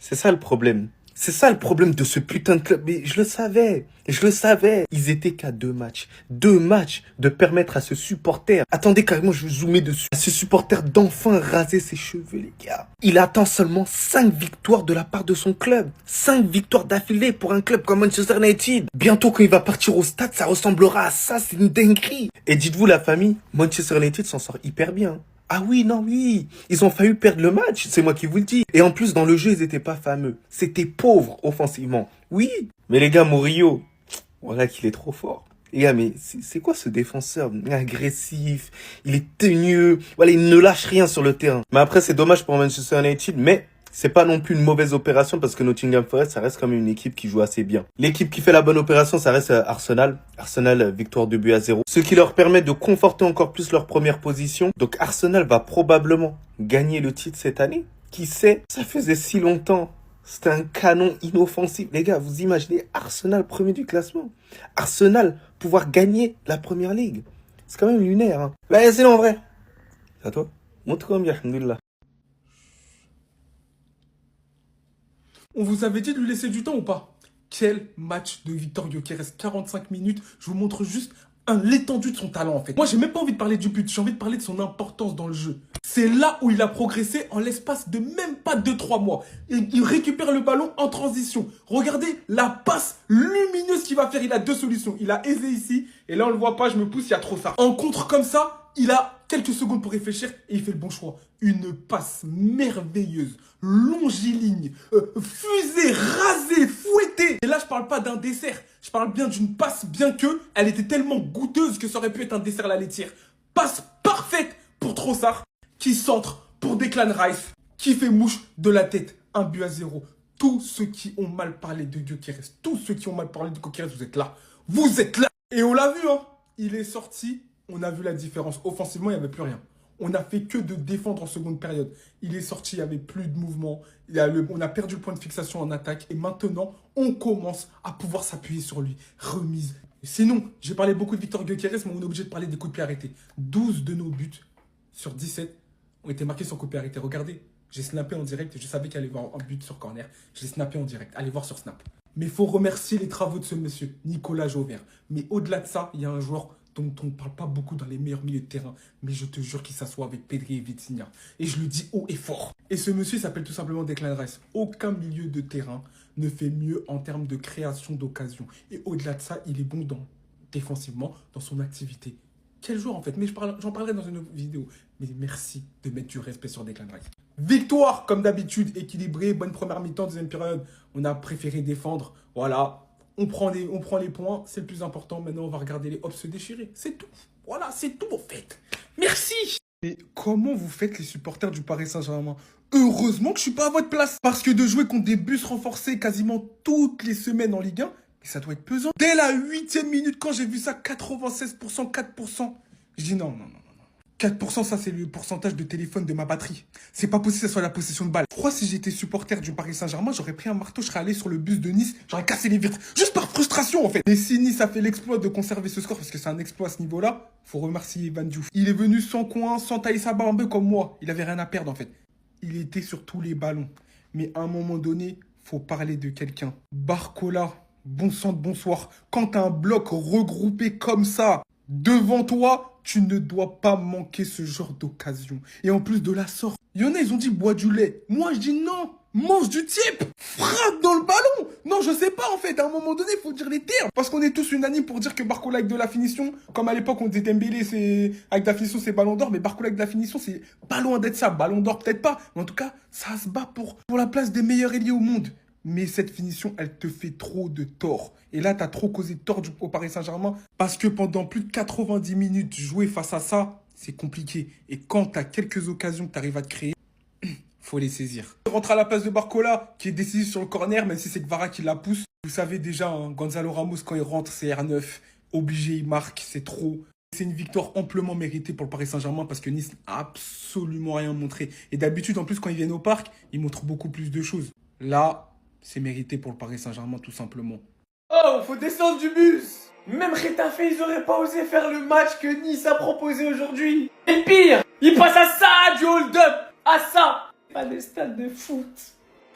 C'est ça le problème. C'est ça le problème de ce putain de club. Mais je le savais. Je le savais. Ils étaient qu'à 2 matchs. 2 matchs de permettre à ce supporter. Attendez, carrément, je vais zoomer dessus. À ce supporter d'enfin raser ses cheveux, les gars. Il attend seulement 5 victoires de la part de son club. 5 victoires d'affilée pour un club comme Manchester United. Bientôt, quand il va partir au stade, ça ressemblera à ça. C'est une dinguerie. Et dites-vous, la famille, Manchester United s'en sort hyper bien. Ah oui, non, oui. Ils ont failli perdre le match, c'est moi qui vous le dis. Et en plus, dans le jeu, ils étaient pas fameux. C'était pauvre, offensivement. Oui. Mais les gars, Murillo, voilà qu'il est trop fort. Les gars, mais c'est quoi ce défenseur agressif? Il est teigneux. Voilà, il ne lâche rien sur le terrain. Mais après, c'est dommage pour Manchester United, mais c'est pas non plus une mauvaise opération parce que Nottingham Forest, ça reste quand même une équipe qui joue assez bien. L'équipe qui fait la bonne opération, ça reste Arsenal. Arsenal, victoire 2-0. Ce qui leur permet de conforter encore plus leur première position. Donc Arsenal va probablement gagner le titre cette année. Qui sait? Ça faisait si longtemps. C'était un canon inoffensif. Les gars, vous imaginez Arsenal premier du classement. Arsenal pouvoir gagner la première ligue. C'est quand même lunaire, hein. Bah, c'est en vrai. C'est à toi. Montre-moi bien, alhamdoulilah. On vous avait dit de lui laisser du temps ou pas? Quel match de Victor Gyökeres, 45 minutes. Je vous montre juste l'étendue de son talent en fait. Moi, j'ai même pas envie de parler du but, j'ai envie de parler de son importance dans le jeu. C'est là où il a progressé en l'espace de même pas 2-3 mois. Il récupère le ballon en transition. Regardez la passe lumineuse qu'il va faire. Il a 2 solutions. Il a Eze ici et là on le voit pas, je me pousse, il y a trop ça. En contre comme ça, il a quelques secondes pour réfléchir et il fait le bon choix. Une passe merveilleuse, longiligne, fusée, rasée, fouettée. Et là, je parle pas d'un dessert. Je parle bien d'une passe, bien que elle était tellement goûteuse que ça aurait pu être un dessert à la laitière. Passe parfaite pour Trossard, qui centre pour Declan Rice, qui fait mouche de la tête. 1-0. Tous ceux qui ont mal parlé de Gyökeres, tous ceux qui ont mal parlé de Gyökeres, vous êtes là. Vous êtes là. Et on l'a vu, hein. Il est sorti. On a vu la différence. Offensivement, il n'y avait plus rien. On n'a fait que de défendre en seconde période. Il est sorti, il n'y avait plus de mouvement. On a perdu le point de fixation en attaque. Et maintenant, on commence à pouvoir s'appuyer sur lui. Remise. Sinon, j'ai parlé beaucoup de Victor Gyökeres, mais on est obligé de parler des coups de pied arrêtés. 12 de nos buts sur 17 ont été marqués sur coup de pied arrêté. Regardez, j'ai snappé en direct. Je savais qu'il allait y avoir un but sur corner. Je l'ai snappé en direct. Allez voir sur Snap. Mais il faut remercier les travaux de ce monsieur, Nicolas Jauvert. Mais au-delà de ça, il y a un joueur dont on ne parle pas beaucoup dans les meilleurs milieux de terrain, mais je te jure qu'il s'assoit avec Pedri et Vitinha. Et je le dis haut et fort. Et ce monsieur s'appelle tout simplement Declan Rice. Aucun milieu de terrain ne fait mieux en termes de création d'occasion. Et au-delà de ça, il est bon défensivement, dans son activité. Quel joueur en fait? Mais j'en parlerai dans une autre vidéo. Mais merci de mettre du respect sur Declan Rice. Victoire, comme d'habitude, équilibrée, bonne première mi-temps, deuxième période. On a préféré défendre, voilà. On prend les points, c'est le plus important. Maintenant, on va regarder les hops se déchirer. C'est tout. Voilà, c'est tout en fait. Merci. Mais comment vous faites les supporters du Paris Saint-Germain? Heureusement que je suis pas à votre place. Parce que de jouer contre des bus renforcés quasiment toutes les semaines en Ligue 1, mais ça doit être pesant. Dès la 8e minute, quand j'ai vu ça, 96%, 4%, je dis non. 4%, ça, c'est le pourcentage de téléphone de ma batterie. C'est pas possible que ce soit la possession de balle. Je crois que si j'étais supporter du Paris Saint-Germain, j'aurais pris un marteau, je serais allé sur le bus de Nice, j'aurais cassé les vitres. Juste par frustration, en fait. Mais si Nice a fait l'exploit de conserver ce score, parce que c'est un exploit à ce niveau-là, faut remercier Van Diouf. Il est venu sans coin, sans tailler sa barbe, un peu comme moi. Il avait rien à perdre, en fait. Il était sur tous les ballons. Mais à un moment donné, faut parler de quelqu'un. Barcola, bon sang de bonsoir. Quand t'as un bloc regroupé comme ça, devant toi, tu ne dois pas manquer ce genre d'occasion. Et en plus de la sorte, il y en a, ils ont dit bois du lait. Moi, je dis non, mange du type, frappe dans le ballon. Non, je sais pas en fait, à un moment donné, il faut dire les termes. Parce qu'on est tous unanimes pour dire que Barcola avec de la finition, comme à l'époque on disait Dembélé, c'est avec de la finition, c'est ballon d'or, mais Barcola avec de la finition, c'est pas loin d'être ça. Ballon d'or peut-être pas, mais en tout cas, ça se bat pour la place des meilleurs ailiers au monde. Mais cette finition, elle te fait trop de tort. Et là, tu as trop causé de tort au Paris Saint-Germain parce que pendant plus de 90 minutes, jouer face à ça, c'est compliqué. Et quand tu as quelques occasions que tu arrives à te créer, faut les saisir. Rentre à la place de Barcola, qui est décisif sur le corner, même si c'est Kvara qui la pousse. Vous savez déjà, hein, Gonzalo Ramos, quand il rentre, c'est R9. Obligé, il marque, c'est trop. C'est une victoire amplement méritée pour le Paris Saint-Germain parce que Nice n'a absolument rien montré. Et d'habitude, en plus, quand ils viennent au parc, ils montrent beaucoup plus de choses. Là, c'est mérité pour le Paris Saint-Germain, tout simplement. Oh, faut descendre du bus. Même Retafe, ils auraient pas osé faire le match que Nice a proposé aujourd'hui. Et le pire, ils passent à ça, du hold-up. À ça. Pas des stades de foot.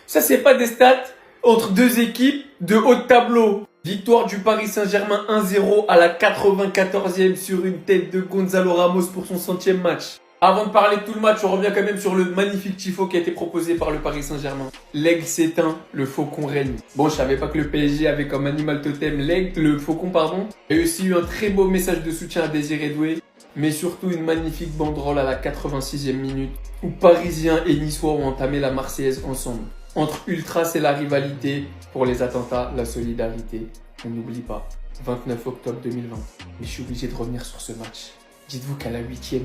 Ça, c'est pas des stats entre deux équipes de haut de tableau. Victoire du Paris Saint-Germain 1-0 à la 94e sur une tête de Gonzalo Ramos pour son 100e match. Avant de parler de tout le match, on revient quand même sur le magnifique tifo qui a été proposé par le Paris Saint-Germain. L'aigle s'éteint, le faucon règne. Bon, je savais pas que le PSG avait comme animal totem l'aigle, le faucon pardon. Il y a aussi eu un très beau message de soutien à Désiré Doué, mais surtout une magnifique banderole à la 86e minute où Parisiens et Niçois ont entamé la Marseillaise ensemble. Entre ultras, c'est la rivalité. Pour les attentats, la solidarité. On n'oublie pas. 29 octobre 2020. Mais je suis obligé de revenir sur ce match. Dites-vous qu'à la 8e,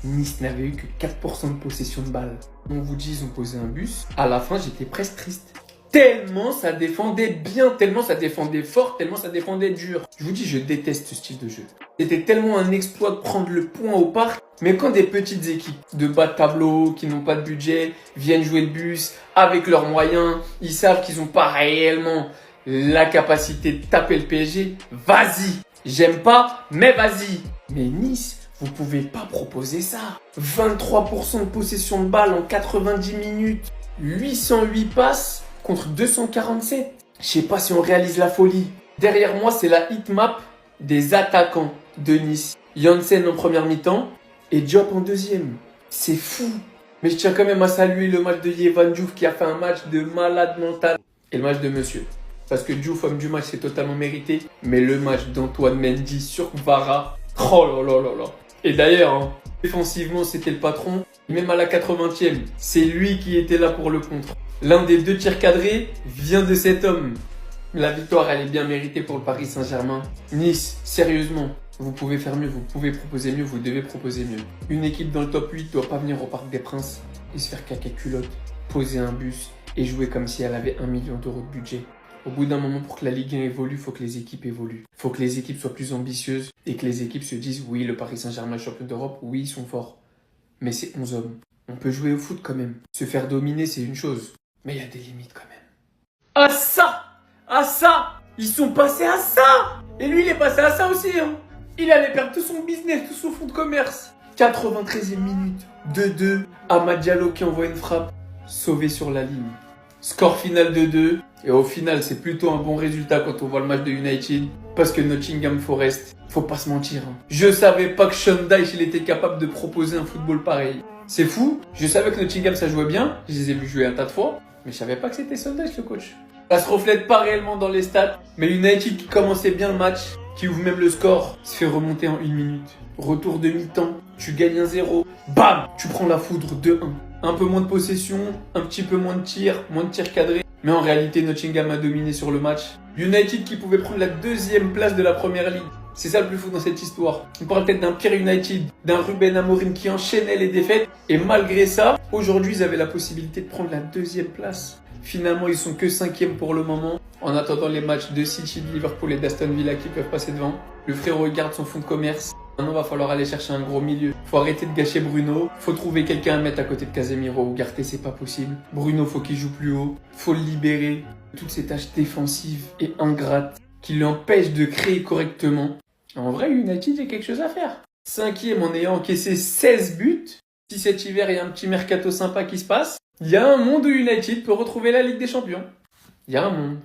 Nice n'avait eu que 4% de possession de balle. On vous dit, ils ont posé un bus. À la fin, j'étais presque triste. Tellement ça défendait bien, tellement ça défendait fort, tellement ça défendait dur. Je vous dis, je déteste ce style de jeu. C'était tellement un exploit de prendre le point au parc. Mais quand des petites équipes de bas de tableau, qui n'ont pas de budget, viennent jouer le bus avec leurs moyens, ils savent qu'ils n'ont pas réellement la capacité de taper le PSG, vas-y. J'aime pas, mais vas-y. Mais Nice, vous pouvez pas proposer ça. 23% de possession de balle en 90 minutes, 808 passes contre 247. Je sais pas si on réalise la folie. Derrière moi, c'est la hitmap des attaquants de Nice. Janssen en première mi-temps et Diop en deuxième. C'est fou. Mais je tiens quand même à saluer le match de Yehvan Diouf qui a fait un match de malade mental. Et le match de monsieur. Parce que Diouf, homme du match, c'est totalement mérité. Mais le match d'Antoine Mendy sur Vara, oh là là là là. Et d'ailleurs, hein, défensivement, c'était le patron. Même à la 80e, c'est lui qui était là pour le contre. L'un des deux tirs cadrés vient de cet homme. La victoire, elle est bien méritée pour le Paris Saint-Germain. Nice, sérieusement, vous pouvez faire mieux, vous pouvez proposer mieux, vous devez proposer mieux. Une équipe dans le top 8 doit pas venir au Parc des Princes et se faire caca culotte, poser un bus et jouer comme si elle avait 1 million d'euros de budget. Au bout d'un moment, pour que la Ligue 1 évolue, il faut que les équipes évoluent. Il faut que les équipes soient plus ambitieuses et que les équipes se disent oui, le Paris Saint-Germain est champion d'Europe, oui, ils sont forts. Mais c'est 11 hommes. On peut jouer au foot quand même. Se faire dominer, c'est une chose. Mais il y a des limites quand même. À ça! À ça! Ils sont passés à ça! Et lui, il est passé à ça aussi, hein! Il allait perdre tout son business, tout son fonds de commerce. 93e minute, 2-2. Amad Diallo qui envoie une frappe. Sauvé sur la ligne. Score final 2-2. Et au final, c'est plutôt un bon résultat quand on voit le match de United. Parce que Nottingham Forest, faut pas se mentir, hein. Je savais pas que Sean Dyche, il était capable de proposer un football pareil. C'est fou. Je savais que Nottingham, ça jouait bien. Je les ai vus jouer un tas de fois. Mais je savais pas que c'était Sean Dyche, le coach. Ça se reflète pas réellement dans les stats. Mais United qui commençait bien le match, qui ouvre même le score, se fait remonter en 1 minute. Retour de mi-temps, tu gagnes 1-0. Bam! Tu prends la foudre 2-1. Un peu moins de possession, un petit peu moins de tirs cadrés. Mais en réalité, Nottingham a dominé sur le match. United qui pouvait prendre la 2e place de la première ligue. C'est ça le plus fou dans cette histoire. On parle peut-être d'un Pierre United, d'un Ruben Amorim qui enchaînait les défaites. Et malgré ça, aujourd'hui, ils avaient la possibilité de prendre la 2e place. Finalement, ils sont que 5e pour le moment. En attendant les matchs de City, de Liverpool et d'Aston Villa qui peuvent passer devant. Le frérot garde son fonds de commerce. Maintenant, va falloir aller chercher un gros milieu. Faut arrêter de gâcher Bruno. Faut trouver quelqu'un à mettre à côté de Casemiro. Ugarte, c'est pas possible. Bruno, faut qu'il joue plus haut. Faut le libérer. Toutes ces tâches défensives et ingrates qui l'empêchent de créer correctement. En vrai, United, il y a quelque chose à faire. 5e en ayant encaissé 16 buts. Si cet hiver, il y a un petit mercato sympa qui se passe, il y a un monde où United peut retrouver la Ligue des Champions. Il y a un monde.